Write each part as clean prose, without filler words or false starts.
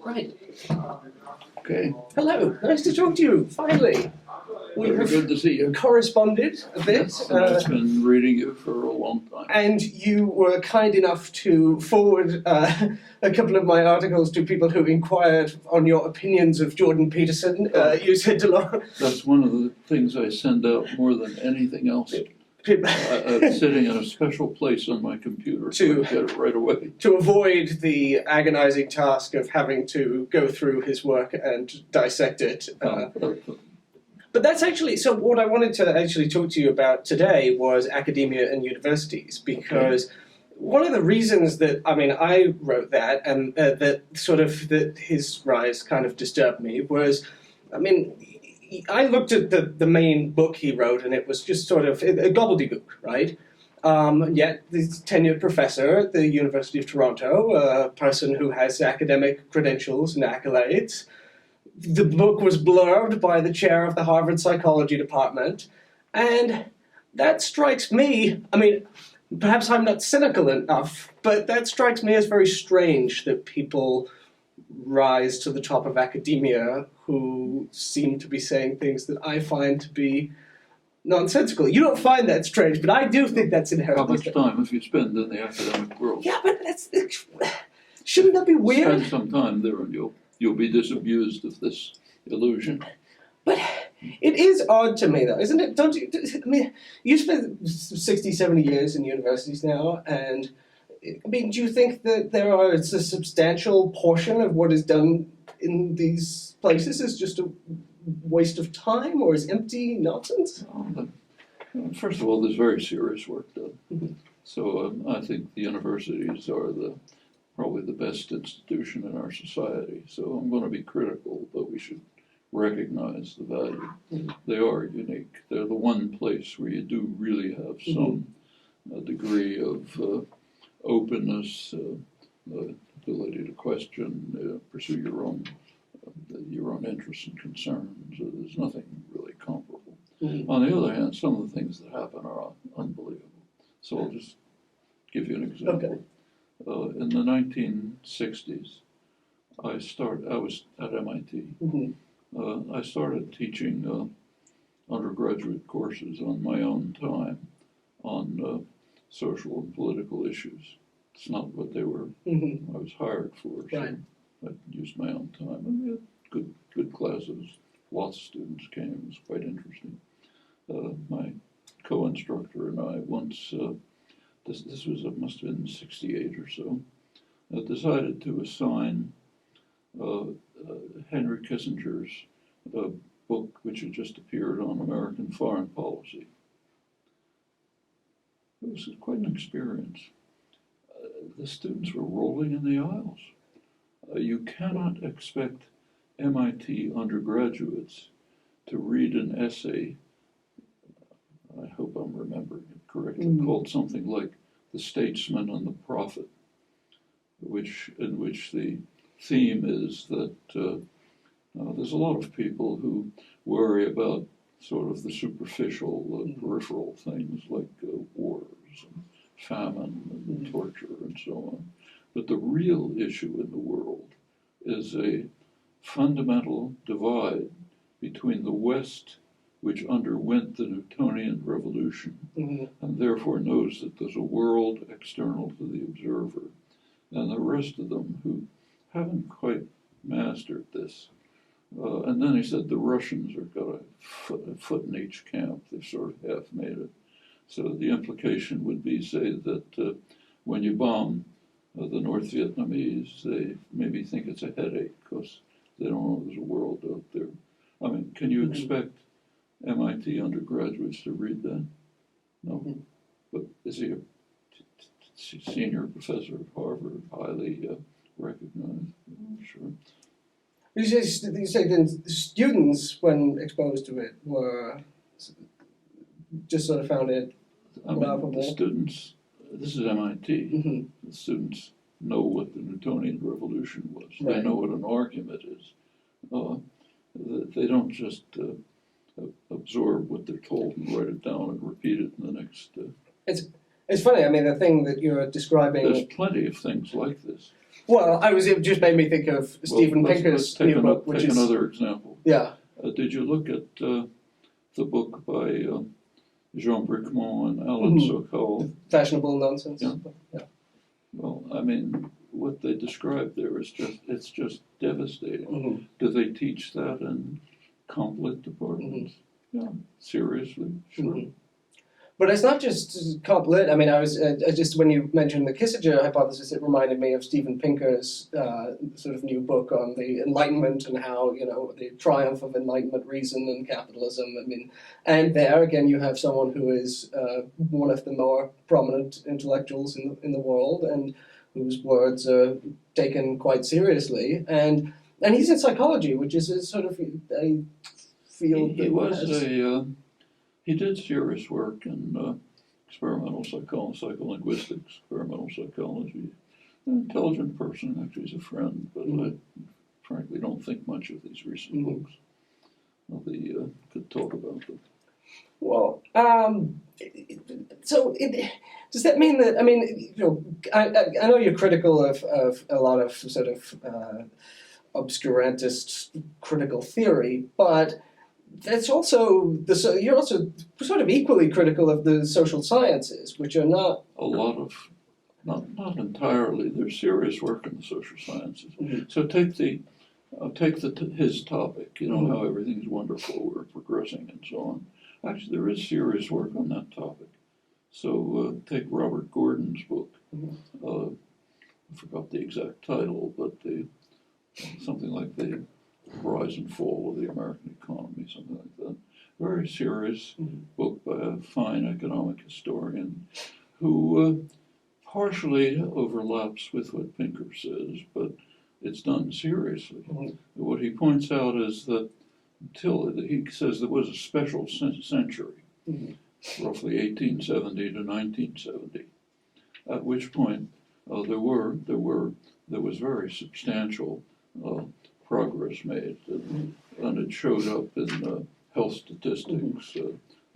Right. Okay. Hello. Nice to talk to you. Finally, we Very have good to see you. corresponded a bit, I've been reading you for a long time. and you were kind enough to forward a couple of my articles to people who inquired on your opinions of Jordan Peterson. You said to Laura. That's one of the things I send out more than anything else. I'm sitting in a special place on my computer so I get it right away. To avoid the agonizing task of having to go through his work and dissect it. But that's actually, so what I wanted to actually talk to you about today was academia and universities, because one of the reasons that, I wrote that, and that his rise kind of disturbed me was, I looked at the main book he wrote, and it was just sort of a gobbledygook, right? Yet, this tenured professor at the University of Toronto, a person who has academic credentials and accolades. The book was blurbed by the chair of the Harvard Psychology Department, and that strikes me, perhaps I'm not cynical enough, but that strikes me as very strange that people rise to the top of academia who seem to be saying things that I find to be nonsensical. You don't find that strange, but I do think that's inherently strange. How much time have you spent in the academic world? Yeah, but shouldn't that be weird? Spend some time there and you'll be disabused of this illusion. But it is odd to me, though, isn't it? Don't you? You spent 60, 70 years in universities now, and do you think that it's a substantial portion of what is done in these places is just a waste of time or is empty nonsense? First of all, there's very serious work done. Mm-hmm. So I think the universities are probably the best institution in our society. So I'm going to be critical, but we should recognize the value. Mm-hmm. They are unique. They're the one place where you do really have some degree of openness, ability to question, pursue your own interests and concerns. There's nothing really comparable. Mm-hmm. On the other hand, some of the things that happen are unbelievable. So I'll just give you an example. Okay. In the 1960s, I was at MIT. Mm-hmm. I started teaching undergraduate courses on my own time on social and political issues. It's not what they were. Mm-hmm. I was hired for, so right. I used my own time. And we had good classes. Lots of students came. It was quite interesting. My co-instructor and I once, must have been 68 or so, decided to assign Henry Kissinger's book, which had just appeared on American foreign policy. It was quite an experience. The students were rolling in the aisles. You cannot expect MIT undergraduates to read an essay, I hope I'm remembering it correctly, called something like The Statesman and the Prophet, in which the theme is that there's a lot of people who worry about sort of the superficial, peripheral things like wars and famine and torture and so on. But the real issue in the world is a fundamental divide between the West, which underwent the Newtonian revolution, and therefore knows that there's a world external to the observer, and the rest of them who haven't quite mastered this. And then he said the Russians have got a foot in each camp. They've sort of half made it. So the implication would be, say, that when you bomb the North Vietnamese, they maybe think it's a headache because they don't know there's a world out there. Can you expect MIT undergraduates to read that? No. But is he a senior professor at Harvard, highly recognized? Sure. You say then students, when exposed to it, were just sort of found it laughable? The students, this is MIT, the students know what the Newtonian revolution was. Right. They know what an argument is. They don't just absorb what they're told and write it down and repeat it in the next... It's funny, the thing that you're describing... There's plenty of things like this. Well, it just made me think of Steven Pinker's new book, which is another example. Yeah. Did you look at the book by Jean Bricmont and Alan Sokal? Fashionable Nonsense. Yeah. Well, I mean, what they describe there is just devastating. Do they teach that in conflict departments? Yeah, seriously, sure. But it's not just comp-lit. I mean, I just when you mentioned the Kissinger hypothesis, it reminded me of Steven Pinker's sort of new book on the Enlightenment and how, the triumph of Enlightenment reason and capitalism. I mean, and there again, you have someone who is one of the more prominent intellectuals in the world and whose words are taken quite seriously. And he's in psychology, which is a sort of a field He did serious work in experimental psychology, psycholinguistics, experimental psychology. An intelligent person, actually, he's a friend, but I frankly don't think much of these recent books. They could talk about them. Well, does that mean that, I mean, I know you're critical of a lot of sort of obscurantist critical theory, but that's also you're also sort of equally critical of the social sciences, which are not a lot of not entirely. There's serious work in the social sciences. So take his topic. How everything's wonderful, we're progressing, and so on. Actually, there is serious work on that topic. So take Robert Gordon's book. I forgot the exact title, but something like the Rise and Fall of the American Economy, something like that. Very serious book by a fine economic historian who partially overlaps with what Pinker says, but it's done seriously. What he points out is that he says there was a special century, roughly 1870 to 1970, at which point there was very substantial progress made, and it showed up in health statistics,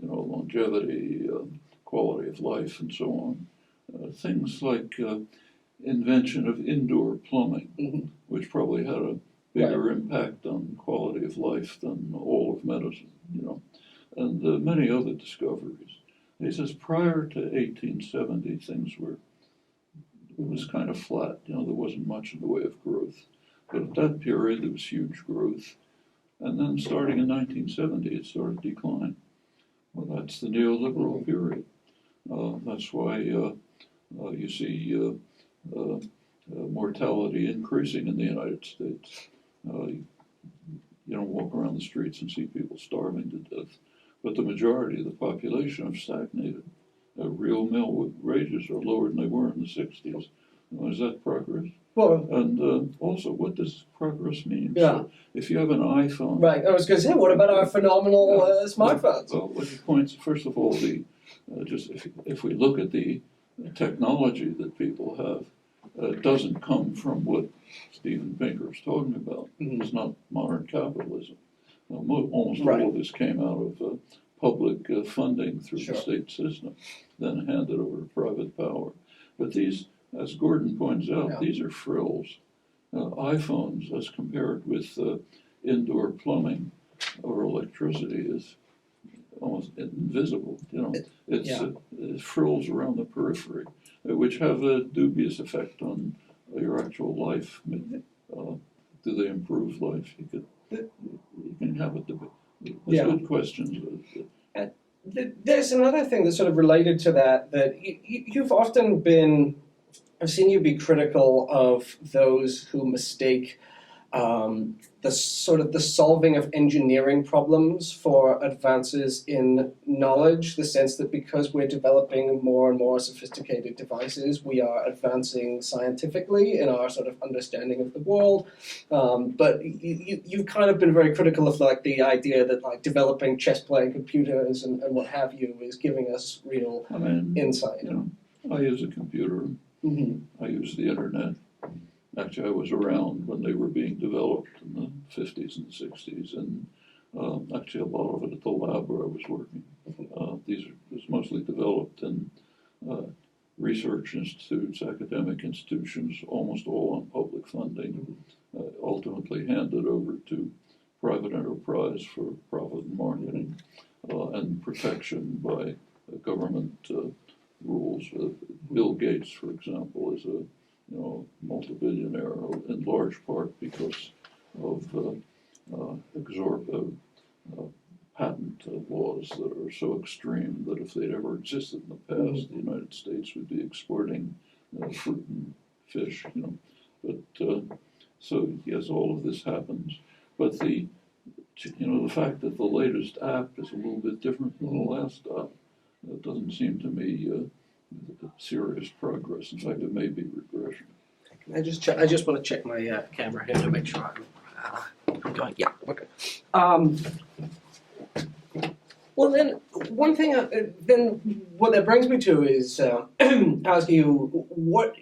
longevity, quality of life, and so on. Things like invention of indoor plumbing, which probably had a bigger impact on quality of life than all of medicine, and many other discoveries. He says prior to 1870, it was kind of flat. There wasn't much in the way of growth. But at that period, there was huge growth. And then starting in 1970, it started to decline. Well, that's the neoliberal period. That's why you see mortality increasing in the United States. You don't walk around the streets and see people starving to death. But the majority of the population have stagnated. Real mill wages are lower than they were in the 60s. Is that progress? Well, and also, what does progress mean? Yeah. So if you have an iPhone, right? I was going to say, what about our phenomenal smartphones? Well, what he points, first of all, if we look at the technology that people have, it doesn't come from what Steven Pinker is talking about. It's not modern capitalism. Almost all of this came out of public funding through the state system, then handed over to private power. But these, as Gordon points out, these are frills. iPhones, as compared with indoor plumbing or electricity, is almost invisible. It's frills around the periphery, which have a dubious effect on your actual life. Do they improve life? You can have a debate. There's good questions. There's another thing that's sort of related to that you've often been. I've seen you be critical of those who mistake the solving of engineering problems for advances in knowledge, the sense that because we're developing more and more sophisticated devices, we are advancing scientifically in our sort of understanding of the world. But you've kind of been very critical of the idea that developing chess-playing computers and what have you is giving us real insight. I use a computer. I use the internet. Actually, I was around when they were being developed in the 50s and 60s, and actually a lot of it at the lab where I was working. This was mostly developed in research institutes, academic institutions, almost all on public funding, ultimately handed over to private enterprise for profit and marketing and protection by government rules. Bill Gates, for example, is a multi-billionaire in large part because of patent laws that are so extreme that if they'd ever existed in the past, the United States would be exporting fruit and fish. But so yes, all of this happens. But the fact that the latest app is a little bit different than the last app, that doesn't seem to me serious progress. In fact, it may be regression. I just want to check my camera here to make sure I'm going. Yeah, okay. Well, then one thing. Then what that brings me to is ask you what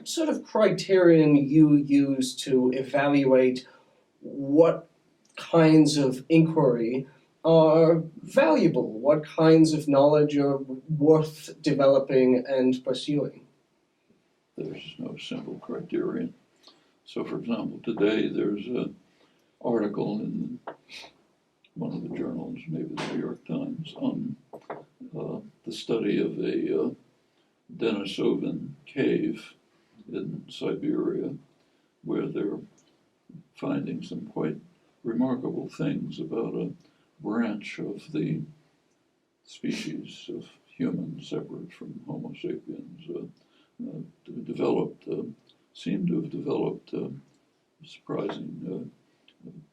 sort of criterion you use to evaluate what kinds of inquiry are valuable, what kinds of knowledge are worth developing and pursuing. There's no simple criterion. So, for example, today there's an article in one of the journals, maybe the New York Times, on the study of a Denisovan cave in Siberia, where they're finding some quite remarkable things about a branch of the species of humans separate from Homo sapiens, seem to have developed surprising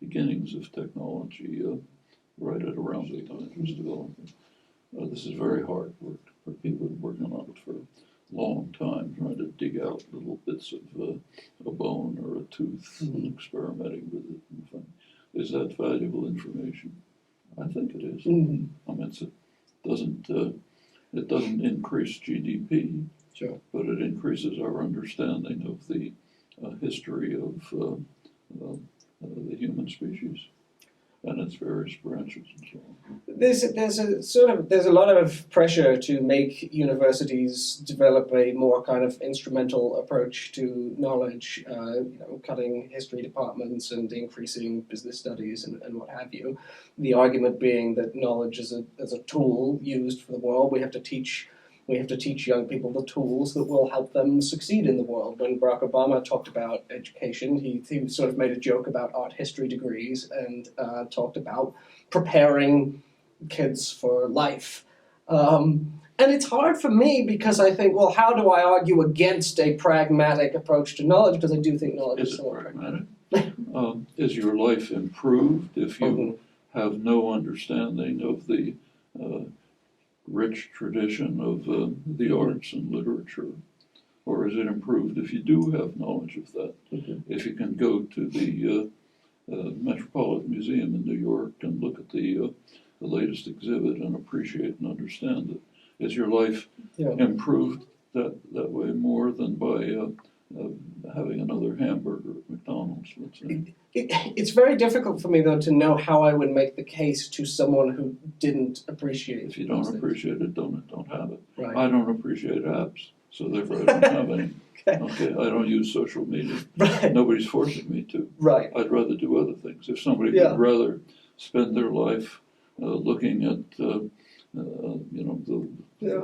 beginnings of technology right at around the time it was developing. This is very hard work. People have been working on it for a long time, trying to dig out little bits of a bone or a tooth and experimenting with it. Is that valuable information? I think it is. I mean, it doesn't increase GDP, sure, but it increases our understanding of the history of the human species and its various branches and so on. There's a lot of pressure to make universities develop a more kind of instrumental approach to knowledge, cutting history departments and increasing business studies and what have you. The argument being that knowledge is a tool used for the world. We have to teach young people the tools that will help them succeed in the world. When Barack Obama talked about education, he sort of made a joke about art history degrees and talked about preparing kids for life. And it's hard for me because I think, well, how do I argue against a pragmatic approach to knowledge? Because I do think knowledge is somewhat pragmatic. Is your life improved if you have no understanding of the rich tradition of the arts and literature? Or is it improved if you do have knowledge of that? If you can go to the Metropolitan Museum in New York and look at the latest exhibit and appreciate and understand it, is your life improved that way more than by having another hamburger at McDonald's, let's say? It's very difficult for me, though, to know how I would make the case to someone who didn't appreciate it. If you don't appreciate it, don't have it. Right. I don't appreciate apps, so therefore I don't have any. Okay, I don't use social media. Right. Nobody's forcing me to. Right. I'd rather do other things. If somebody would rather spend their life looking at the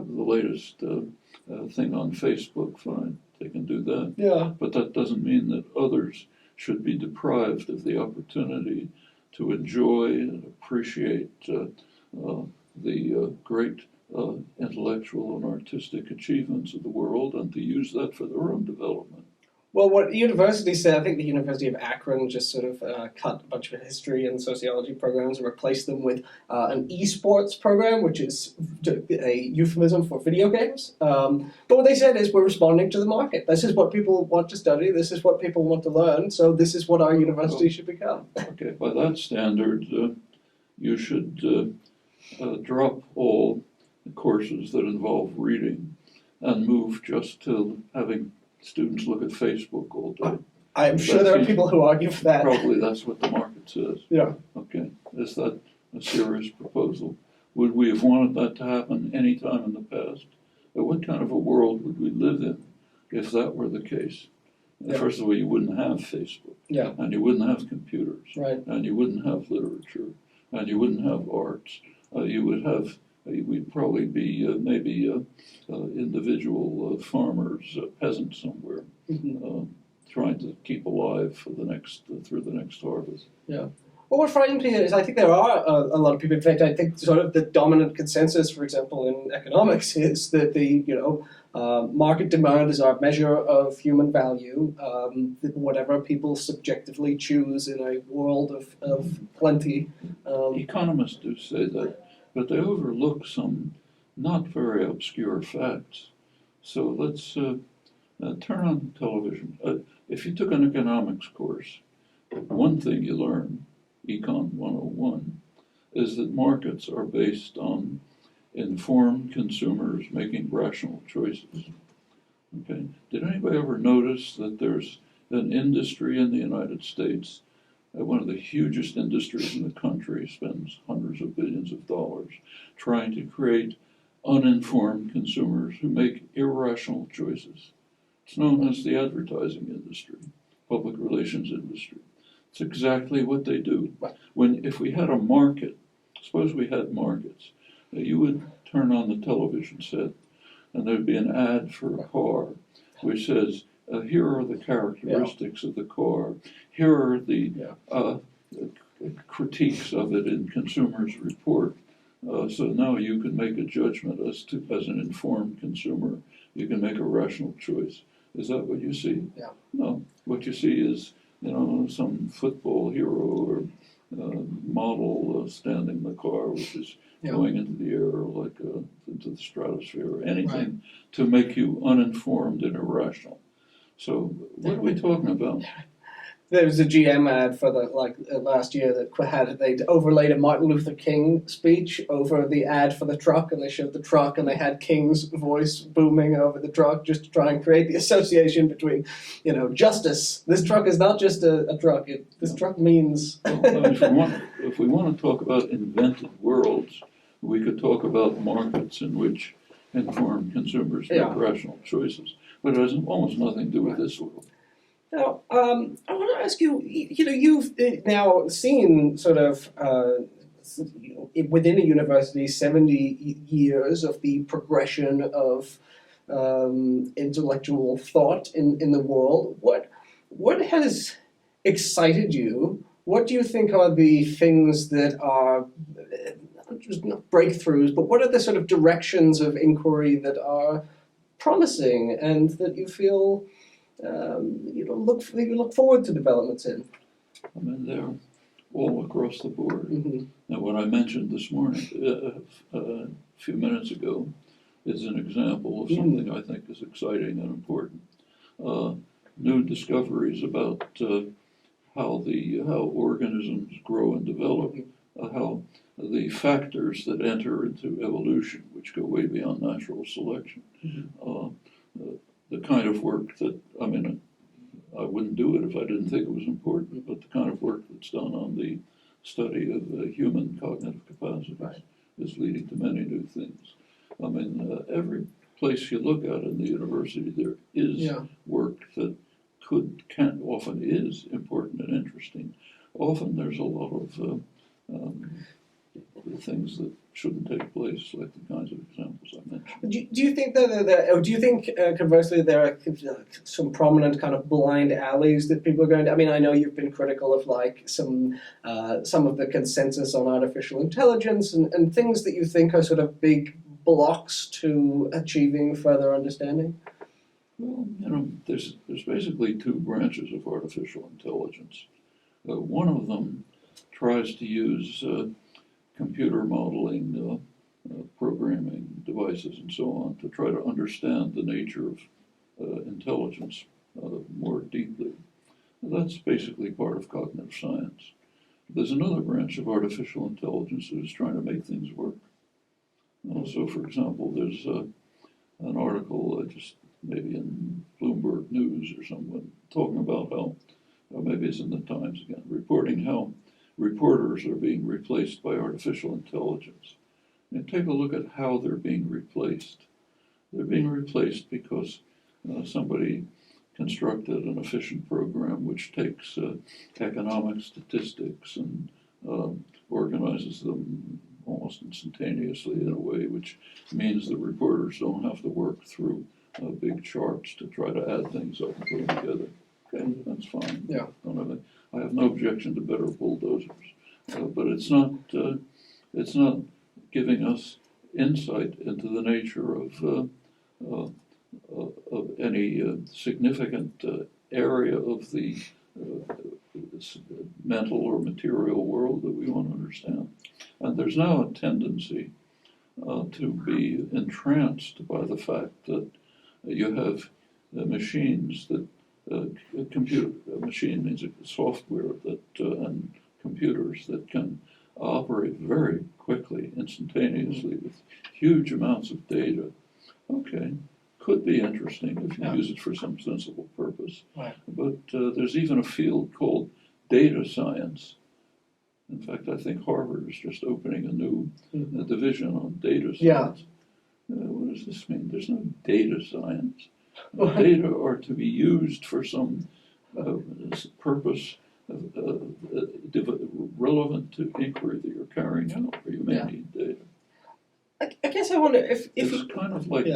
latest thing on Facebook, fine, they can do that. Yeah. But that doesn't mean that others should be deprived of the opportunity to enjoy and appreciate the great intellectual and artistic achievements of the world and to use that for their own development. Well, what universities said, I think the University of Akron just sort of cut a bunch of history and sociology programs and replaced them with an esports program, which is a euphemism for video games. But what they said is we're responding to the market. This is what people want to study. This is what people want to learn. So this is what our university should become. Okay, by that standard, you should drop all courses that involve reading and move just to having students look at Facebook all day. I'm sure there are people who argue for that. Probably that's what the market says. Yeah. Okay. Is that a serious proposal? Would we have wanted that to happen any time in the past? What kind of a world would we live in if that were the case? First of all, you wouldn't have Facebook, and you wouldn't have computers, and you wouldn't have literature, and you wouldn't have arts. You would have, we'd probably be maybe individual farmers, peasants somewhere, trying to keep alive for the next through the next harvest. Yeah. Well, what frightens me is I think there are a lot of people. In fact, I think sort of the dominant consensus, for example, in economics, is that the market demand is our measure of human value. Whatever people subjectively choose in a world of plenty. Economists do say that, but they overlook some not very obscure facts. So let's turn on television. If you took an economics course, one thing you learn, Econ 101, is that markets are based on informed consumers making rational choices. Okay. Did anybody ever notice that there's an industry in the United States, one of the hugest industries in the country, spends hundreds of billions of dollars trying to create uninformed consumers who make irrational choices? It's known as the advertising industry, public relations industry. It's exactly what they do. If we had a market, suppose we had markets, you would turn on the television set and there'd be an ad for a car which says, here are the characteristics of the car, here are the critiques of it in Consumers Report. So now you can make a judgment as an informed consumer. You can make a rational choice. Is that what you see? Yeah. No. What you see is, some football hero or model standing in the car, which is going into the air like into the stratosphere, or anything to make you uninformed and irrational. So what are we talking about? There was a GM ad for last year that they'd overlaid a Martin Luther King speech over the ad for the truck, and they showed the truck and they had King's voice booming over the truck just to try and create the association between, justice. This truck is not just a truck. This truck means. If we want to talk about invented worlds, we could talk about markets in which informed consumers make rational choices, but it has almost nothing to do with this world. Now, I want to ask you, you've now seen sort of, within a university, 70 years of the progression of intellectual thought in the world. What has excited you? What do you think are the things that are, just not breakthroughs, but what are the sort of directions of inquiry that are promising and that you feel you look forward to developments in? I mean, they're all across the board. Mm-hmm. Now, what I mentioned this morning, a few minutes ago, is an example of something I think is exciting and important. New discoveries about how organisms grow and develop, how the factors that enter into evolution, which go way beyond natural selection, the kind of work that, I wouldn't do it if I didn't think it was important, but the kind of work that's done on the study of human cognitive capacities is leading to many new things. Every place you look at in the university, there is work that often is important and interesting. Often there's a lot of things that shouldn't take place, like the kinds of examples I mentioned. Do you think conversely there are some prominent kind of blind alleys that people are going to? I know you've been critical of some of the consensus on artificial intelligence and things that you think are sort of big blocks to achieving further understanding. Well, there's basically two branches of artificial intelligence. One of them tries to use computer modeling, programming devices, and so on, to try to understand the nature of intelligence more deeply. That's basically part of cognitive science. There's another branch of artificial intelligence that is trying to make things work. So, for example, there's an article just maybe in Bloomberg News or someone talking about how, or maybe it's in the Times again, reporting how reporters are being replaced by artificial intelligence. And take a look at how they're being replaced. They're being replaced because somebody constructed an efficient program which takes economic statistics and organizes them almost instantaneously in a way which means the reporters don't have to work through big charts to try to add things up and put them together. Okay, that's fine. Yeah. I have no objection to better bulldozers, but it's not giving us insight into the nature of any significant area of the mental or material world that we want to understand. And there's now a tendency to be entranced by the fact that you have machines that a machine means software that and computers that can operate very quickly, instantaneously, with huge amounts of data. Okay, could be interesting if you use it for some sensible purpose. Right. But there's even a field called data science. In fact, I think Harvard is just opening a new division on data science. Yeah. What does this mean? There's no data science. Data are to be used for some purpose relevant to inquiry that you're carrying out, or you may need data. I guess I wonder if it's kind of like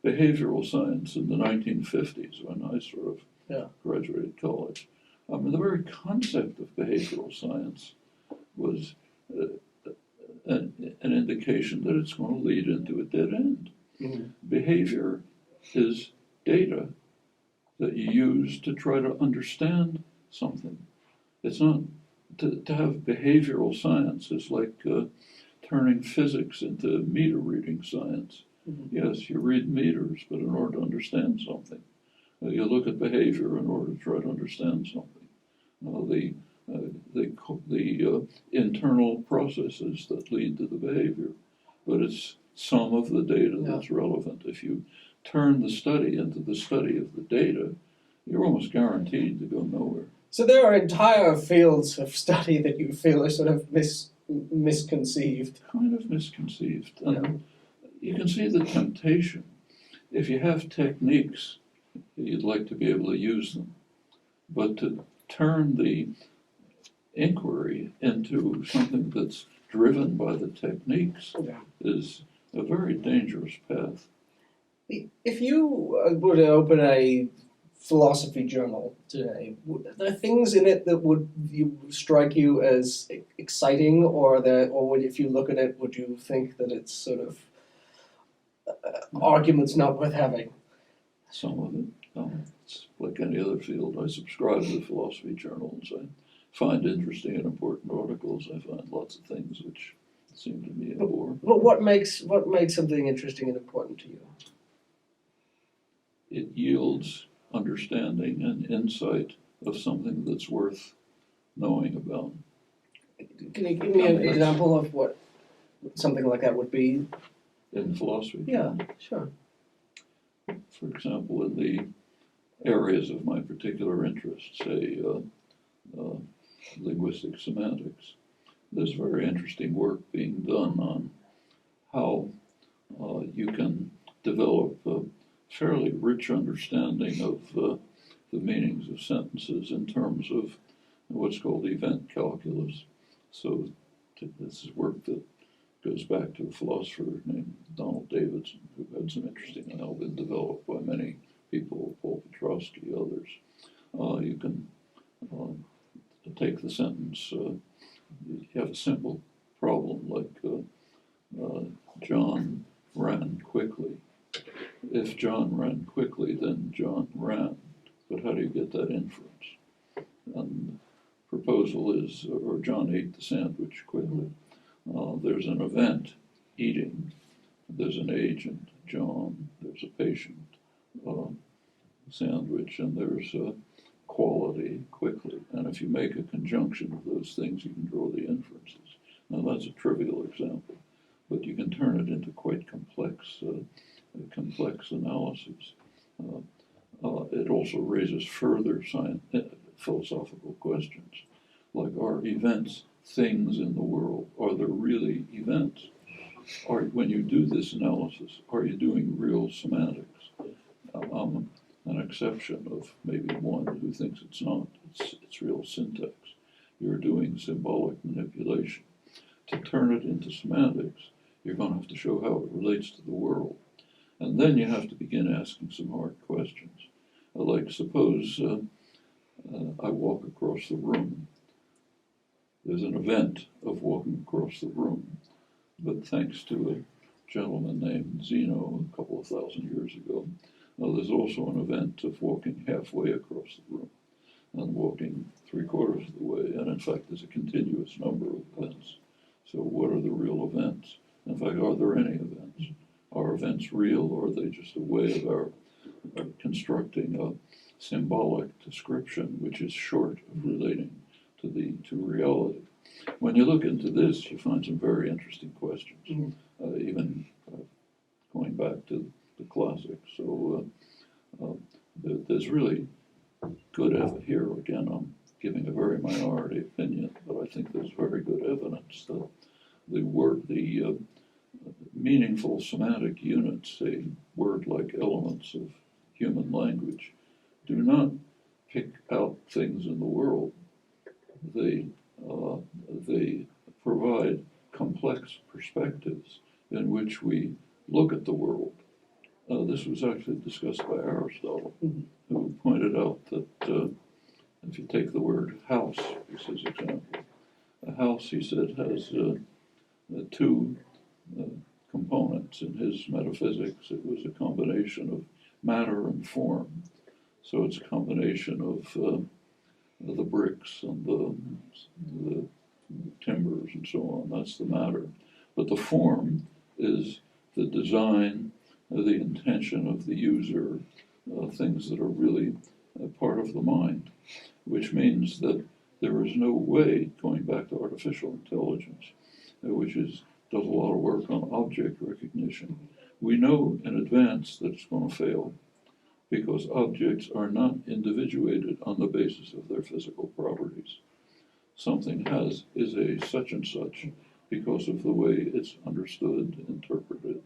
behavioral science in the 1950s when I sort of graduated college. I mean, the very concept of behavioral science was an indication that it's going to lead into a dead end. Mm-hmm. Behavior is data that you use to try to understand something. It's not to have behavioral science is like turning physics into meter reading science. Mm-hmm. Yes, you read meters, but in order to understand something, you look at behavior in order to try to understand something. The internal processes that lead to the behavior, but it's some of the data that's relevant. If you turn the study into the study of the data, you're almost guaranteed to go nowhere. So there are entire fields of study that you feel are sort of misconceived. Kind of misconceived. And you can see the temptation. If you have techniques, you'd like to be able to use them. But to turn the inquiry into something that's driven by the techniques is a very dangerous path. If you were to open a philosophy journal today, are there things in it that would strike you as exciting, or if you look at it, would you think that it's sort of arguments not worth having? Some of it. It's like any other field. I subscribe to the philosophy journals. I find interesting and important articles. I find lots of things which seem to me a bore. But what makes something interesting and important to you? It yields understanding and insight of something that's worth knowing about. Can you give me an example of what something like that would be? In philosophy? Yeah, sure. For example, in the areas of my particular interest, say linguistic semantics, there's very interesting work being done on how you can develop a fairly rich understanding of the meanings of sentences in terms of what's called event calculus. So this is work that goes back to a philosopher named Donald Davidson, who had some interesting and now been developed by many people, Paul Petrosky, others. You can take the sentence, you have a simple problem like John ran quickly. If John ran quickly, then John ran. But how do you get that inference? And the proposal is, or John ate the sandwich quickly. There's an event, eating. There's an agent, John. There's a patient, sandwich. And there's a quality, quickly. And if you make a conjunction of those things, you can draw the inferences. Now, that's a trivial example, but you can turn it into quite complex analysis. It also raises further philosophical questions, like, are events things in the world? Are there really events? when you do this analysis, are you doing real semantics? I'm an exception of maybe one who thinks it's not. It's real syntax. You're doing symbolic manipulation. To turn it into semantics, you're going to have to show how it relates to the world. And then you have to begin asking some hard questions. Like suppose I walk across the room. There's an event of walking across the room, but thanks to a gentleman named Zeno a couple of thousand years ago, there's also an event of walking halfway across the room and walking 3/4 of the way. And in fact, there's a continuous number of events. So what are the real events? In fact, are there any events? Are events real, or are they just a way of our constructing a symbolic description which is short of relating to reality? When you look into this, you find some very interesting questions, even going back to the classics. So there's really good evidence here. Again, I'm giving a very minority opinion, but I think there's very good evidence that the meaningful semantic units, a word-like elements of human language, do not pick out things in the world. They provide complex perspectives in which we look at the world. This was actually discussed by Aristotle, who pointed out that if you take the word house as his example, a house, he said, has two components. In his metaphysics, it was a combination of matter and form. So it's a combination of the bricks and the timbers and so on. That's the matter. But the form is the design, the intention of the user, things that are really part of the mind, which means that there is no way, going back to artificial intelligence, which does a lot of work on object recognition. We know in advance that it's going to fail because objects are not individuated on the basis of their physical properties. Something is a such and such because of the way it's understood, interpreted,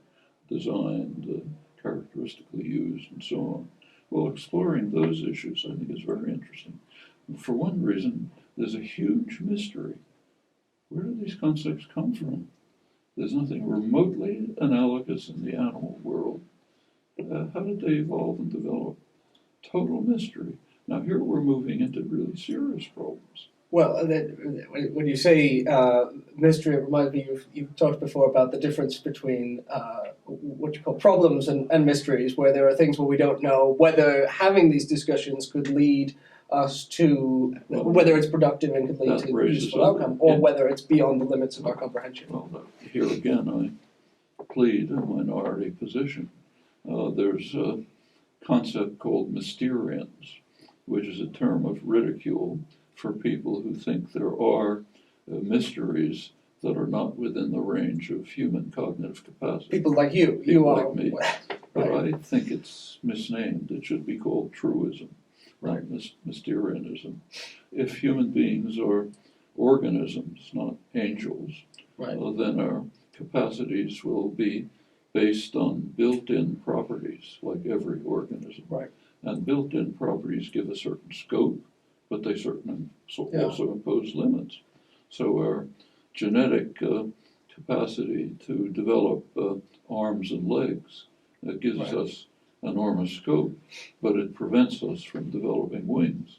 designed, characteristically used, and so on. Well, exploring those issues, I think, is very interesting. For one reason, there's a huge mystery. Where do these concepts come from? There's nothing remotely analogous in the animal world. How did they evolve and develop? Total mystery. Now here we're moving into really serious problems. Well, when you say mystery, it reminds me, you've talked before about the difference between what you call problems and mysteries, where there are things where we don't know whether having these discussions could lead us to, whether it's productive and could lead to a useful outcome, or whether it's beyond the limits of our comprehension. Well, here again, I plead a minority position. There's a concept called Mysterians, which is a term of ridicule for people who think there are mysteries that are not within the range of human cognitive capacity. People like you. People like me. But I think it's misnamed. It should be called truism, not Mysterianism. If human beings are organisms, not angels, then our capacities will be based on built-in properties, like every organism. And built-in properties give a certain scope, but they certainly also impose limits. So our genetic capacity to develop arms and legs gives us enormous scope, but it prevents us from developing wings.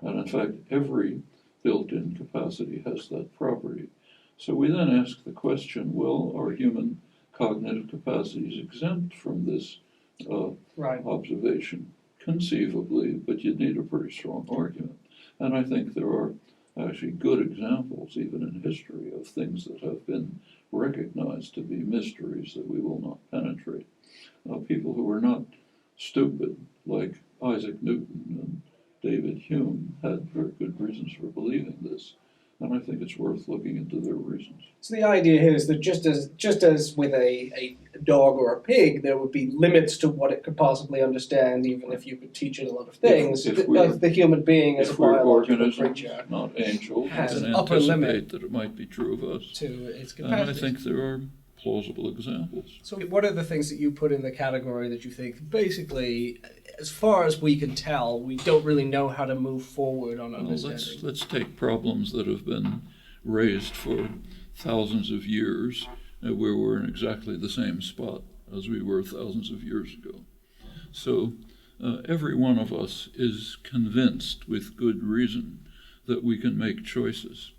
And in fact, every built-in capacity has that property. So we then ask the question, well, are human cognitive capacities exempt from this observation? Conceivably, but you'd need a pretty strong argument. And I think there are actually good examples, even in history, of things that have been recognized to be mysteries that we will not penetrate. People who are not stupid, like Isaac Newton and David Hume, had very good reasons for believing this. And I think it's worth looking into their reasons. So the idea here is that just as with a dog or a pig, there would be limits to what it could possibly understand, even if you could teach it a lot of things. If the human being as a biological creature, not angels, has and upper limit that it might be true of us. To its capacity. And I think there are plausible examples. So what are the things that you put in the category that you think, basically, as far as we can tell, we don't really know how to move forward on understanding? Let's take problems that have been raised for thousands of years, where we're in exactly the same spot as we were thousands of years ago. So every one of us is convinced with good reason that we can make choices.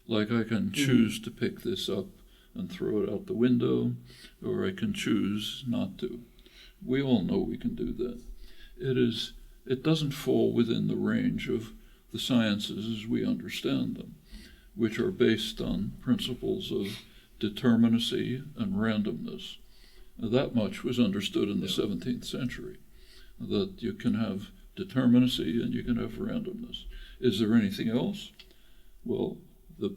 Like I can choose to pick this up and throw it out the window, or I can choose not to. We all know we can do that. It doesn't fall within the range of the sciences as we understand them, which are based on principles of determinacy and randomness. That much was understood in the 17th century, that you can have determinacy and you can have randomness. Is there anything else? Well,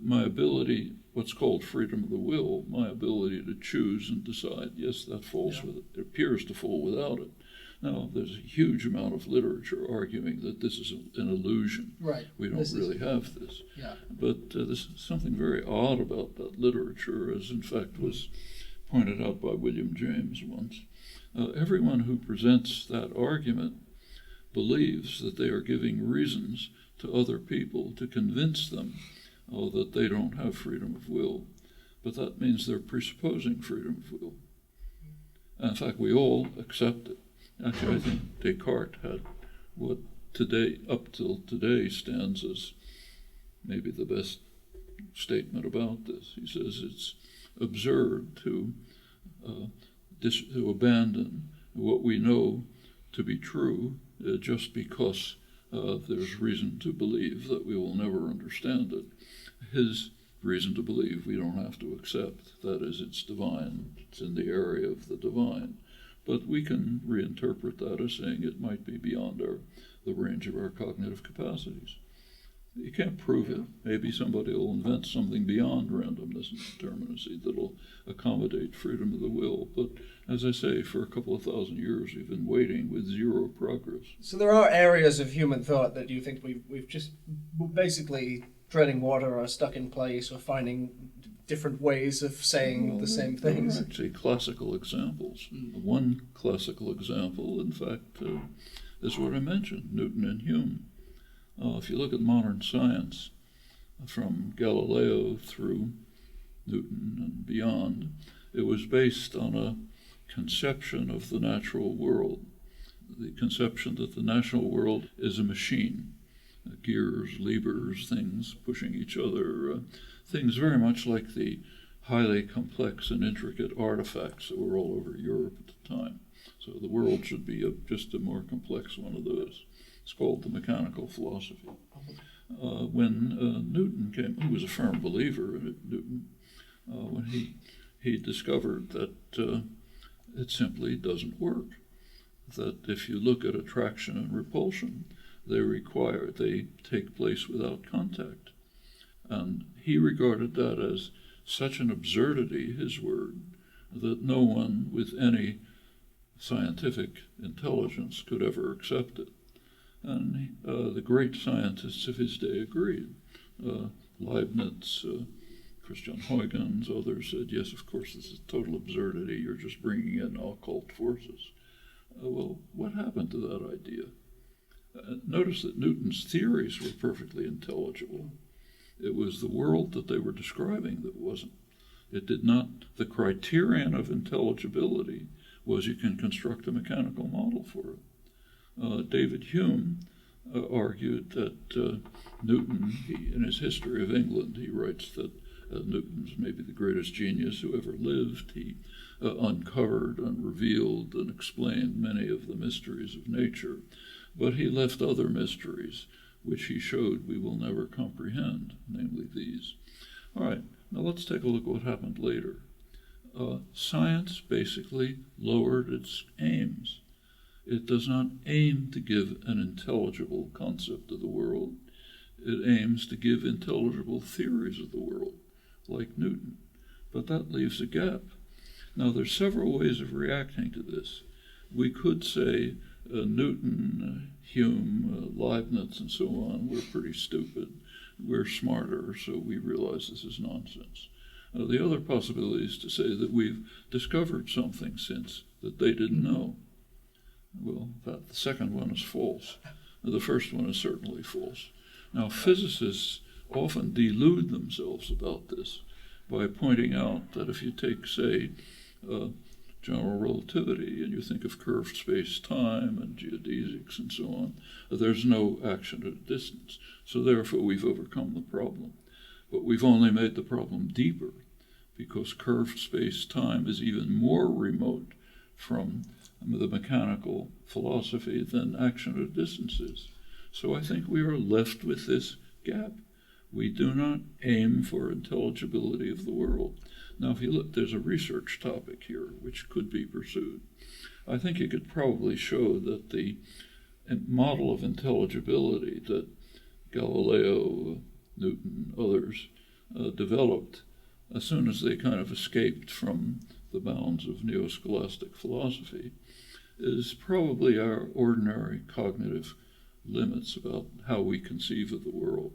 my ability, what's called freedom of the will, my ability to choose and decide, yes, that falls with it. It appears to fall without it. Now, there's a huge amount of literature arguing that this is an illusion. Right. We don't really have this. Yeah. But there's something very odd about that literature, as in fact was pointed out by William James once. Everyone who presents that argument believes that they are giving reasons to other people to convince them that they don't have freedom of will. But that means they're presupposing freedom of will. And in fact, we all accept it. Actually, I think Descartes had what today, up till today, stands as maybe the best statement about this. He says it's absurd to abandon what we know to be true just because there's reason to believe that we will never understand it. His reason to believe we don't have to accept, that is, it's divine, it's in the area of the divine. But we can reinterpret that as saying it might be beyond the range of our cognitive capacities. You can't prove it. Maybe somebody will invent something beyond randomness and determinacy that'll accommodate freedom of the will. But as I say, for a couple of thousand years, we've been waiting with zero progress. So there are areas of human thought that you think we've just basically treading water or stuck in place or finding different ways of saying the same things. There are actually classical examples. One classical example, in fact, is what I mentioned, Newton and Hume. If you look at modern science, from Galileo through Newton and beyond, it was based on a conception of the natural world, the conception that the natural world is a machine, gears, levers, things pushing each other, things very much like the highly complex and intricate artifacts that were all over Europe at the time. So the world should be just a more complex one of those. It's called the mechanical philosophy. When Newton came, he was a firm believer in Newton, when he discovered that it simply doesn't work. That if you look at attraction and repulsion, they take place without contact. And he regarded that as such an absurdity, his word, that no one with any scientific intelligence could ever accept it. And the great scientists of his day agreed. Leibniz, Christian Huygens, others said, yes, of course, this is total absurdity. You're just bringing in occult forces. Well, what happened to that idea? Notice that Newton's theories were perfectly intelligible. It was the world that they were describing that wasn't. It did not. The criterion of intelligibility was you can construct a mechanical model for it. David Hume argued that Newton, in his History of England, he writes that Newton's maybe the greatest genius who ever lived. He uncovered and revealed and explained many of the mysteries of nature, but he left other mysteries which he showed we will never comprehend, namely these. All right, now let's take a look at what happened later. Science basically lowered its aims. It does not aim to give an intelligible concept of the world. It aims to give intelligible theories of the world, like Newton. But that leaves a gap. Now, there's several ways of reacting to this. We could say Newton, Hume, Leibniz, and so on were pretty stupid. We're smarter, so we realize this is nonsense. The other possibility is to say that we've discovered something since that they didn't know. Well, the second one is false. The first one is certainly false. Now, physicists often delude themselves about this by pointing out that if you take, say, general relativity and you think of curved space-time and geodesics and so on, there's no action at a distance. So therefore, we've overcome the problem. But we've only made the problem deeper because curved space-time is even more remote from the mechanical philosophy than action at a distance is. So I think we are left with this gap. We do not aim for intelligibility of the world. Now, if you look, there's a research topic here which could be pursued. I think you could probably show that the model of intelligibility that Galileo, Newton, others developed as soon as they kind of escaped from the bounds of neo-scholastic philosophy is probably our ordinary cognitive limits about how we conceive of the world.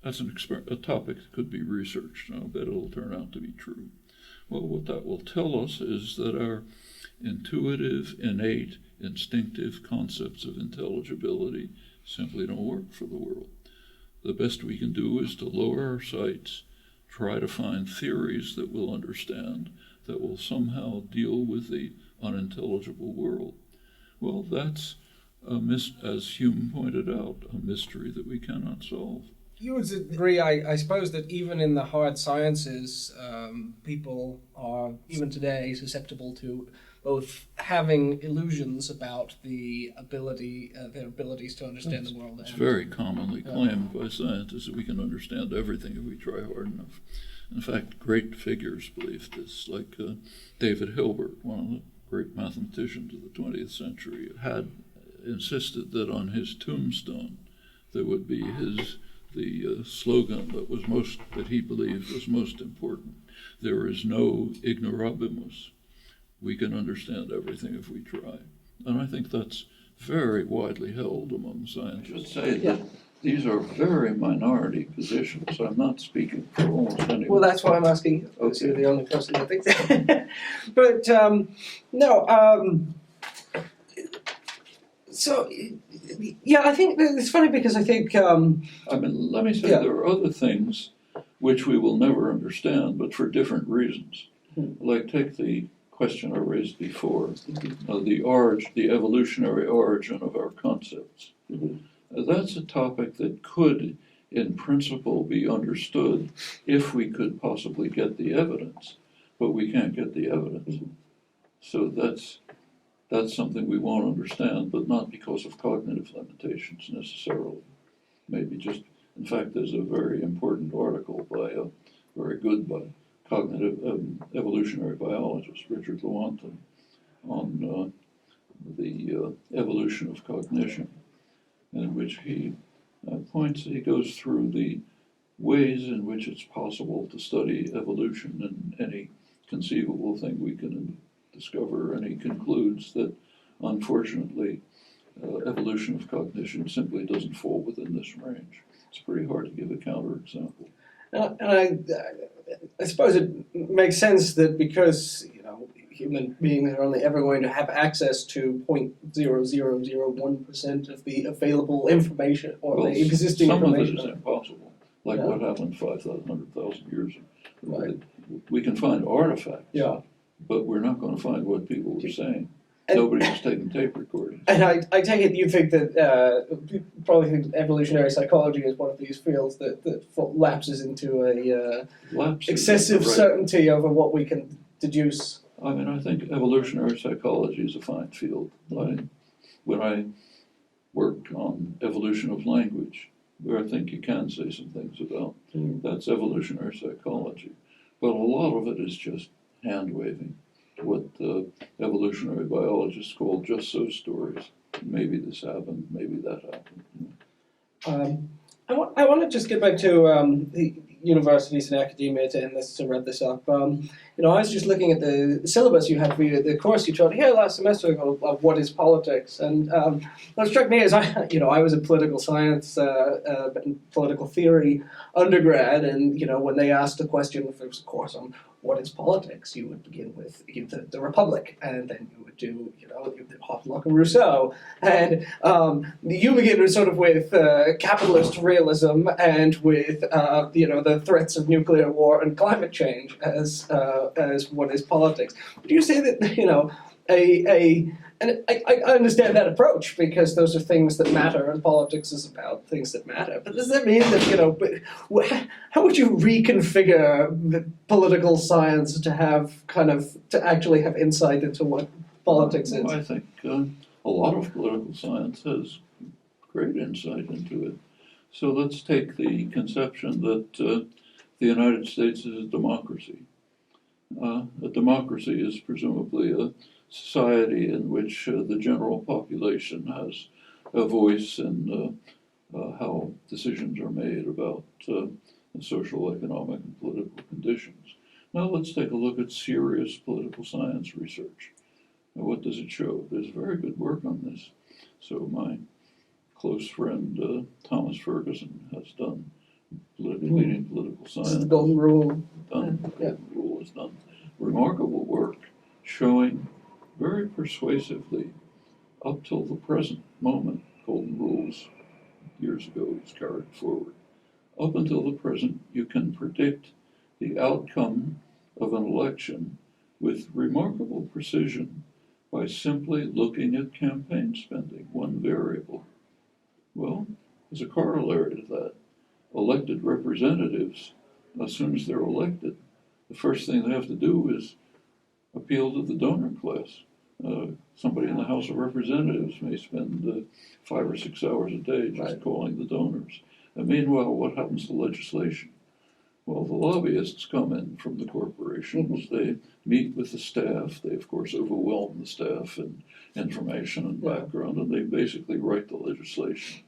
That's a topic that could be researched, and I'll bet it'll turn out to be true. Well, what that will tell us is that our intuitive, innate, instinctive concepts of intelligibility simply don't work for the world. The best we can do is to lower our sights, try to find theories that we'll understand, that will somehow deal with the unintelligible world. Well, that's, as Hume pointed out, a mystery that we cannot solve. You would agree, I suppose, that even in the hard sciences, people are, even today, susceptible to both having illusions about their abilities to understand the world. It's very commonly claimed by scientists that we can understand everything if we try hard enough. In fact, great figures believed this, like David Hilbert, one of the great mathematicians of the 20th century, had insisted that on his tombstone there would be the slogan that he believed was most important. There is no ignorabimus. We can understand everything if we try. And I think that's very widely held among scientists. I should say that these are very minority positions. I'm not speaking for almost anyone. Well, that's why I'm asking you. Okay. You're the only person that thinks that. But, no, so, yeah, I think it's funny because I think... let me say there are other things which we will never understand, but for different reasons. Like take the question I raised before, the evolutionary origin of our concepts. That's a topic that could, in principle, be understood if we could possibly get the evidence, but we can't get the evidence. So that's something we won't understand, but not because of cognitive limitations necessarily. Maybe just, in fact, there's a very important article by cognitive evolutionary biologist Richard Lewontin on the evolution of cognition, in which he goes through the ways in which it's possible to study evolution and any conceivable thing we can discover, and he concludes that, unfortunately, evolution of cognition simply doesn't fall within this range. It's pretty hard to give a counterexample. And I suppose it makes sense that because human beings are only ever going to have access to 0.0001% of the available information or the existing information. Some of it is impossible, like what happened 500,000 years ago. Right. We can find artifacts, but we're not going to find what people were saying. Nobody was taking tape recordings. And I take it you think that, probably think evolutionary psychology is one of these fields that lapses into a excessive certainty over what we can deduce. I mean, I think evolutionary psychology is a fine field. When I worked on evolution of language, where I think you can say some things about, that's evolutionary psychology. But a lot of it is just hand-waving, what evolutionary biologists call just so stories. Maybe this happened, maybe that happened. I want to just get back to universities and academia to wrap this up. I was just looking at the syllabus you had for the course you taught here last semester of what is politics, and what struck me is I was a political science, political theory undergrad, and when they asked the question, if it was a course on what is politics, you would begin with the Republic, and then you would do Locke and Rousseau, and you begin with capitalist realism and with the threats of nuclear war and climate change as what is politics. Would you say that and I understand that approach because those are things that matter, and politics is about things that matter. But does that mean that how would you reconfigure the political science to actually have insight into what politics is? I think a lot of political science has great insight into it. So let's take the conception that the United States is a democracy. A democracy is presumably a society in which the general population has a voice in how decisions are made about social, economic, and political conditions. Now let's take a look at serious political science research. Now, what does it show? There's very good work on this. So my close friend Thomas Ferguson has done leading political science. This is the Golden Rule. Golden Rule has done remarkable work showing very persuasively up till the present moment. Golden Rules years ago was carried forward. Up until the present, you can predict the outcome of an election with remarkable precision by simply looking at campaign spending, one variable. Well, as a corollary to that, elected representatives, as soon as they're elected, the first thing they have to do is appeal to the donor class. Somebody in the House of Representatives may spend 5 or 6 hours a day just calling the donors. And meanwhile, what happens to legislation? Well, the lobbyists come in from the corporations. They meet with the staff. They, of course, overwhelm the staff in information and background, and they basically write the legislation.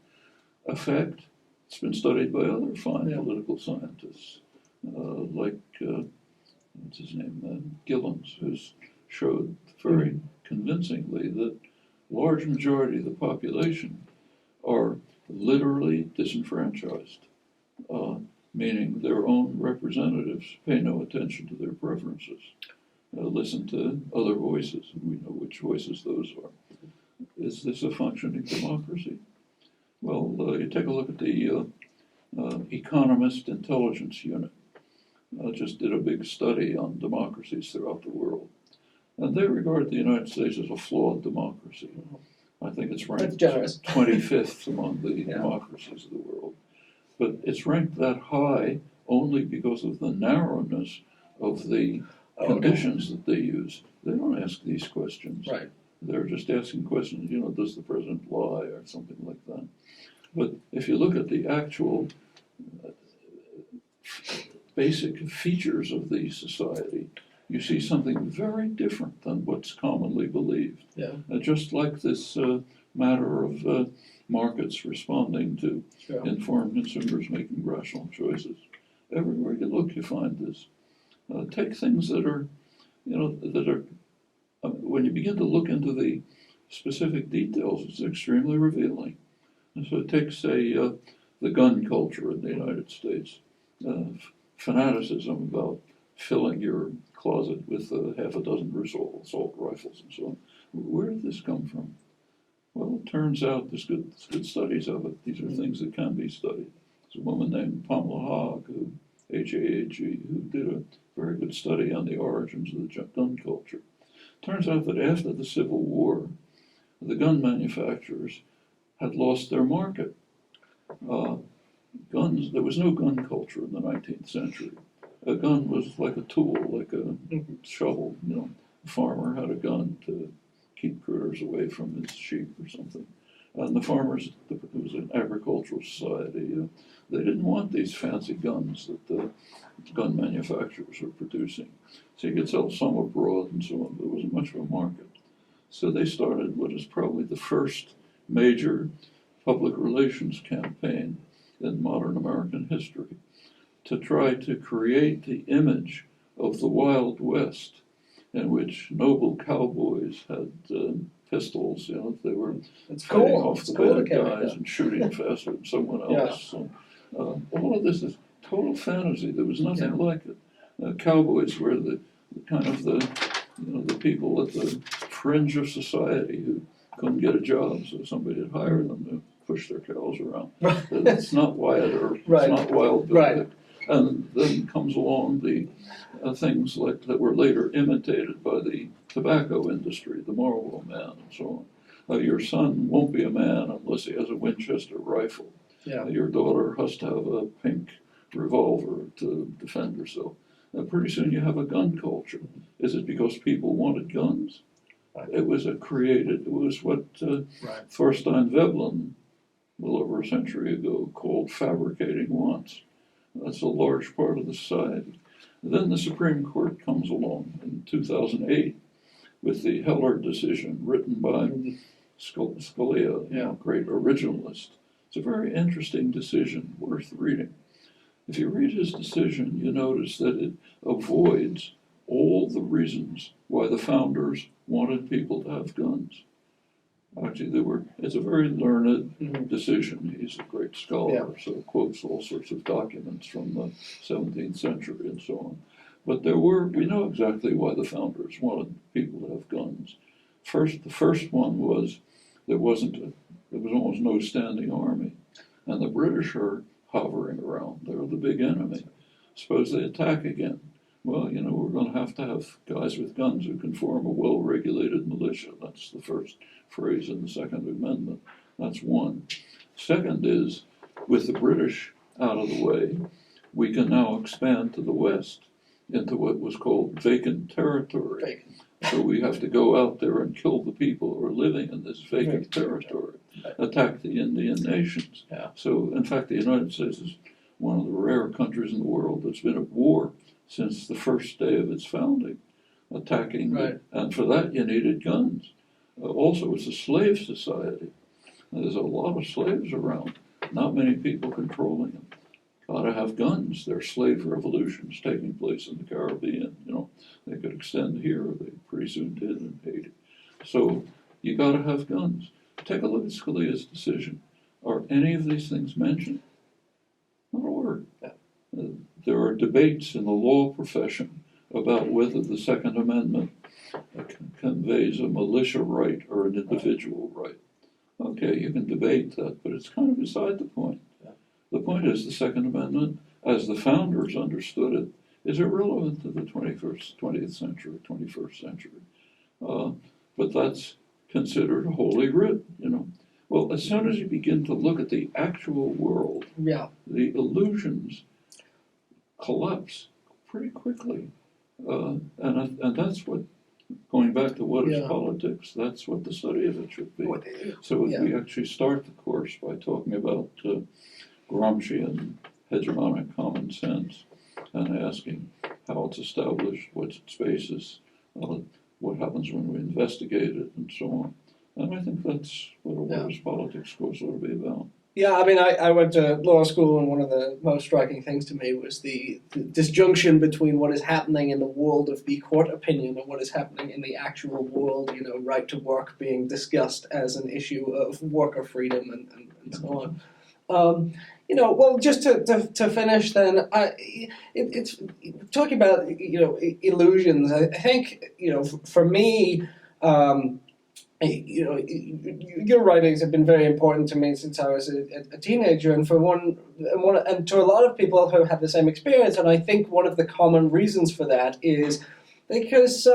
Effect, it's been studied by other fine political scientists, like, what's his name, Gillens, who's showed very convincingly that large majority of the population are literally disenfranchised, meaning their own representatives pay no attention to their preferences, listen to other voices, and we know which voices those are. Is this a functioning democracy? Well, you take a look at the Economist Intelligence Unit. Just did a big study on democracies throughout the world. And they regard the United States as a flawed democracy. I think it's ranked 25th among the democracies of the world. But it's ranked that high only because of the narrowness of the conditions that they use. They don't ask these questions. Right. They're just asking questions, does the president lie or something like that. But if you look at the actual basic features of the society, you see something very different than what's commonly believed. Yeah. Just like this matter of markets responding to informed consumers making rational choices. Everywhere you look, you find this. Take things that are, when you begin to look into the specific details, it's extremely revealing. And so take, say, the gun culture in the United States, fanaticism about filling your closet with half a dozen assault rifles and so on. Where did this come from? Well, it turns out there's good studies of it. These are things that can be studied. There's a woman named Pamela Haag, H-A-A-G, who did a very good study on the origins of the gun culture. Turns out that after the Civil War, the gun manufacturers had lost their market. Guns, there was no gun culture in the 19th century. A gun was like a tool, like a shovel. A farmer had a gun to keep critters away from his sheep or something. And the farmers, it was an agricultural society, they didn't want these fancy guns that the gun manufacturers were producing. So you could sell some abroad and so on, but there wasn't much of a market. So they started what is probably the first major public relations campaign in modern American history to try to create the image of the Wild West, in which noble cowboys had pistols, they were fighting off the bad guys and shooting faster than someone else. Yeah. So, all of this is total fantasy. There was nothing like it. Cowboys were the kind of the people at the fringe of society who couldn't get a job, so somebody would hire them to push their cows around. It's not Wyatt or it's not Wild Bill. Right. And then comes along the things like that were later imitated by the tobacco industry, the Marlboro Man and so on. Your son won't be a man unless he has a Winchester rifle. Yeah. Your daughter has to have a pink revolver to defend herself. Pretty soon you have a gun culture. Is it because people wanted guns? Right. It was what Thorstein Veblen, a little over a century ago, called fabricating wants. That's a large part of the society. Then the Supreme Court comes along in 2008 with the Heller decision written by Scalia, great originalist. It's a very interesting decision, worth reading. If you read his decision, you notice that it avoids all the reasons why the founders wanted people to have guns. Actually, it's a very learned decision. He's a great scholar, so quotes all sorts of documents from the 17th century and so on. But we know exactly why the founders wanted people to have guns. The first one was there was almost no standing army, and the British are hovering around. They're the big enemy. Suppose they attack again. Well, we're going to have guys with guns who can form a well-regulated militia. That's the first phrase in the Second Amendment. That's one. Second is, with the British out of the way, we can now expand to the west into what was called vacant territory. So we have to go out there and kill the people who are living in this vacant territory, attack the Indian nations. Yeah. So, in fact, the United States is one of the rare countries in the world that's been at war since the first day of its founding, attacking. And for that, you needed guns. Also, it's a slave society. There's a lot of slaves around, not many people controlling them. Got to have guns. There are slave revolutions taking place in the Caribbean. They could extend here, or they pretty soon did in Haiti. So you got to have guns. Take a look at Scalia's decision. Are any of these things mentioned? Not a word. There are debates in the law profession about whether the Second Amendment conveys a militia right or an individual right. Okay, you can debate that, but it's kind of beside the point. The point is the Second Amendment, as the founders understood it, is irrelevant to the 20th century, 21st century. But that's considered holy writ, Well, as soon as you begin to look at the actual world, the illusions collapse pretty quickly. And that's what, going back to what is politics, that's what the study of it should be. So we actually start the course by talking about Gramscian hegemonic common sense and asking how it's established, what's its basis, what happens when we investigate it, and so on. And I think that's what a what is politics course ought to be about. Yeah, I mean, I went to law school, and one of the most striking things to me was the disjunction between what is happening in the world of the court opinion and what is happening in the actual world, right to work being discussed as an issue of worker freedom and so on. Well, just to finish then, it's talking about, illusions. I think, for me, your writings have been very important to me since I was a teenager, and and to a lot of people who have the same experience. And I think one of the common reasons for that is because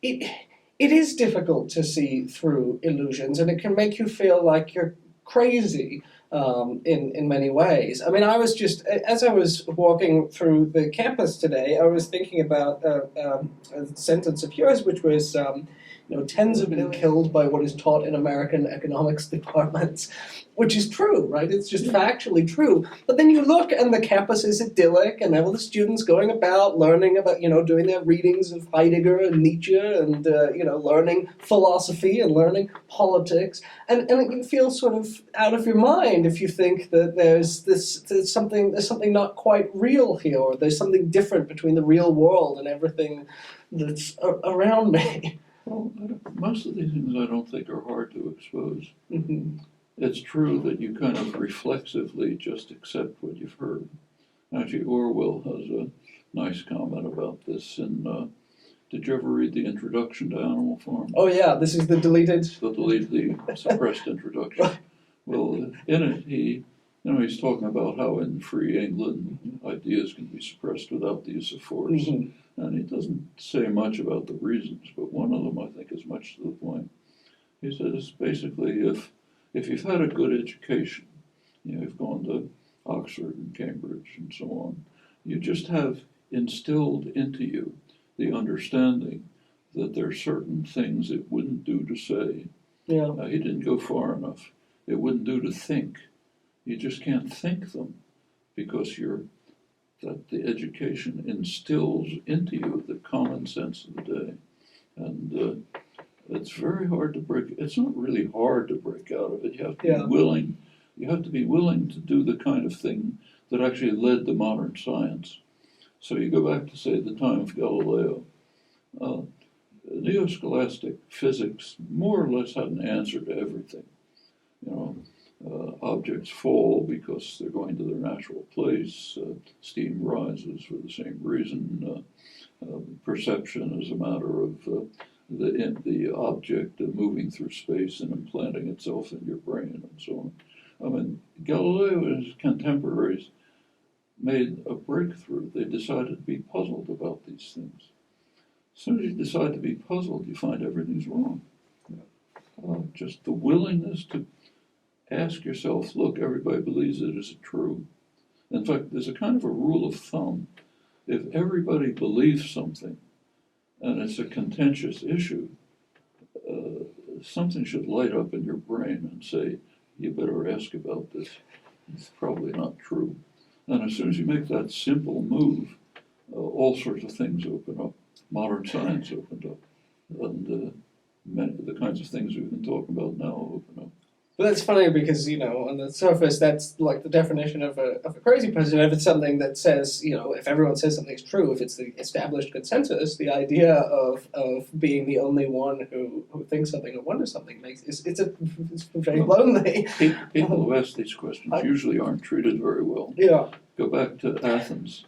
it is difficult to see through illusions, and it can make you feel like you're crazy in many ways. I mean, I was just, as I was walking through the campus today, I was thinking about a sentence of yours, which was, tens have been killed by what is taught in American economics departments, which is true, right? It's just factually true. But then you look and the campus is idyllic and all the students going about learning about, doing their readings of Heidegger and Nietzsche and, learning philosophy and learning politics. And you feel sort of out of your mind if you think that there's something not quite real here, or there's something different between the real world and everything that's around me. Well, most of these things I don't think are hard to expose. Mm-hmm. It's true that you kind of reflexively just accept what you've heard. Actually, Orwell has a nice comment about this. Did you ever read the introduction to Animal Farm? Oh yeah, this is the deleted. The suppressed introduction. Right. Well, in it, he's talking about how in free England ideas can be suppressed without the use of force. Mm-hmm. And he doesn't say much about the reasons, but one of them I think is much to the point. He says basically if you've had a good education, you've gone to Oxford and Cambridge and so on, you just have instilled into you the understanding that there are certain things it wouldn't do to say. Yeah. He didn't go far enough. It wouldn't do to think. You just can't think them because that the education instills into you the common sense of the day. And it's very hard to break. It's not really hard to break out of it. You have to be willing. You have to be willing to do the kind of thing that actually led to modern science. So you go back to, say, the time of Galileo. Neo-scholastic physics more or less had an answer to everything. Objects fall because they're going to their natural place. Steam rises for the same reason. Perception is a matter of the object moving through space and implanting itself in your brain and so on. I mean, Galileo and his contemporaries made a breakthrough. They decided to be puzzled about these things. As soon as you decide to be puzzled, you find everything's wrong. Just the willingness to ask yourself, look, everybody believes it, is it true? In fact, there's a kind of a rule of thumb. If everybody believes something and it's a contentious issue, something should light up in your brain and say, you better ask about this. It's probably not true. And as soon as you make that simple move, all sorts of things open up. Modern science opened up. And many of the kinds of things we've been talking about now open up. But that's funny because, on the surface, that's like the definition of a crazy person. If it's something that says, if everyone says something's true, if it's the established consensus, the idea of being the only one who thinks something or wonders something it's very lonely. People who ask these questions usually aren't treated very well. Yeah. Go back to Athens.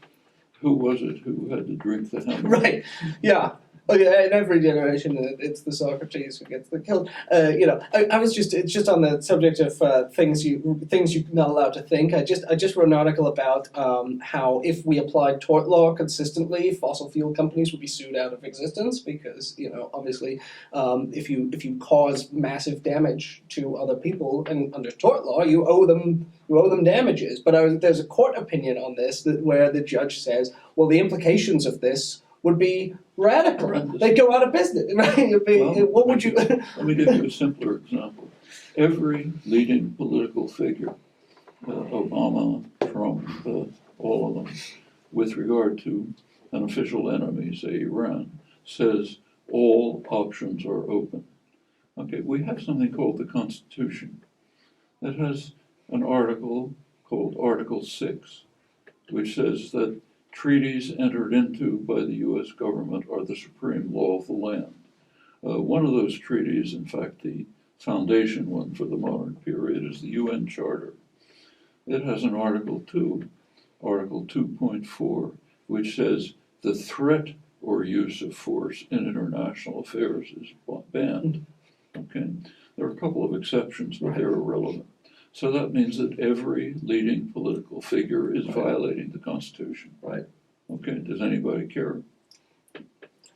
Who was it who had to drink the hammer? Right. Yeah. Okay, in every generation, it's the Socrates who gets killed. I was just on the subject of things you're not allowed to think. I just wrote an article about how if we applied tort law consistently, fossil fuel companies would be sued out of existence because obviously if you cause massive damage to other people and under tort law, you owe them damages. But there's a court opinion on this where the judge says, well, the implications of this would be radical. Horrendous. They'd go out of business, right? What would you... Let me give you a simpler example. Every leading political figure, Obama, Trump, all of them, with regard to an official enemy, say Iran, says all options are open. Okay, we have something called the Constitution that has an article called Article 6, which says that treaties entered into by the U.S. government are the supreme law of the land. One of those treaties, in fact, the foundation one for the modern period, is the UN Charter. It has an Article 2, Article 2.4, which says the threat or use of force in international affairs is banned. Okay, there are a couple of exceptions, but they're irrelevant. So that means that every leading political figure is violating the Constitution. Right. Okay, does anybody care?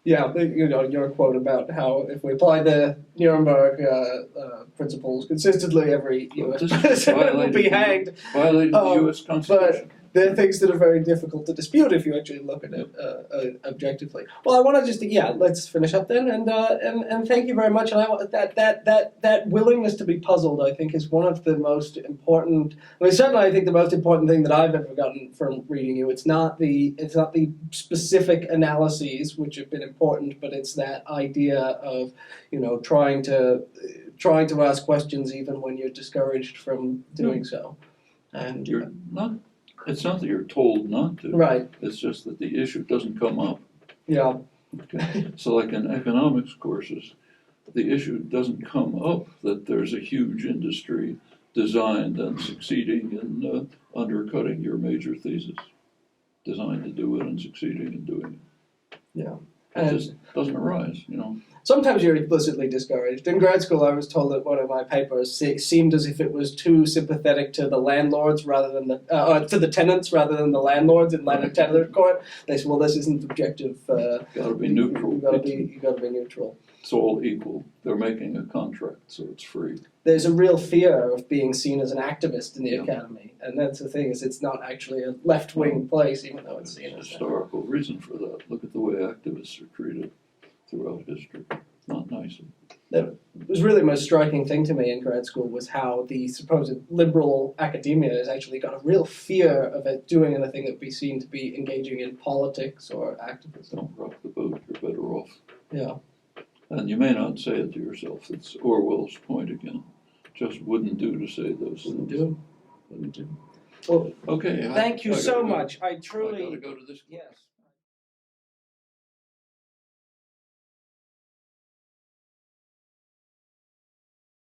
Yeah, your quote about how if we apply the Nuremberg principles consistently, every U.S. president will be hanged. Violating the U.S. Constitution. they're things that are very difficult to dispute if you actually look at it objectively. Well, I want to just let's finish up then, and thank you very much. And that willingness to be puzzled, I think, is one of the most important. I mean, certainly, I think the most important thing that I've ever gotten from reading you. It's not the specific analyses which have been important, but it's that idea of trying to ask questions even when you're discouraged from doing so. And You're not. It's not that you're told not to. right. It's just that the issue doesn't come up. Yeah. Okay. So like in economics courses, the issue doesn't come up that there's a huge industry designed and succeeding in undercutting your major thesis. Designed to do it and succeeding in doing it. Yeah. It just doesn't arise, Sometimes you're implicitly discouraged. In grad school, I was told that one of my papers seemed as if it was too sympathetic to the landlords rather than to the tenants rather than the landlords in landlord-tenant court. They said, "Well, this isn't objective. Got to be neutral. You got to be neutral." It's all equal. They're making a contract, so it's free. There's a real fear of being seen as an activist in the academy, and that's the thing, is it's not actually a left-wing place, even though it's seen as historical reason for that. Look at the way activists are treated throughout history. Not nice. That was really the most striking thing to me in grad school was how the supposed liberal academia has actually got a real fear of it doing anything that would be seen to be engaging in politics or activism. Don't rock the boat, you're better off. Yeah. And you may not say it to yourself. It's Orwell's point again. Just wouldn't do to say those Wouldn't things. do. Wouldn't do. Well, Okay. thank you I so gotta go. much. I truly. I gotta go to this. Yes.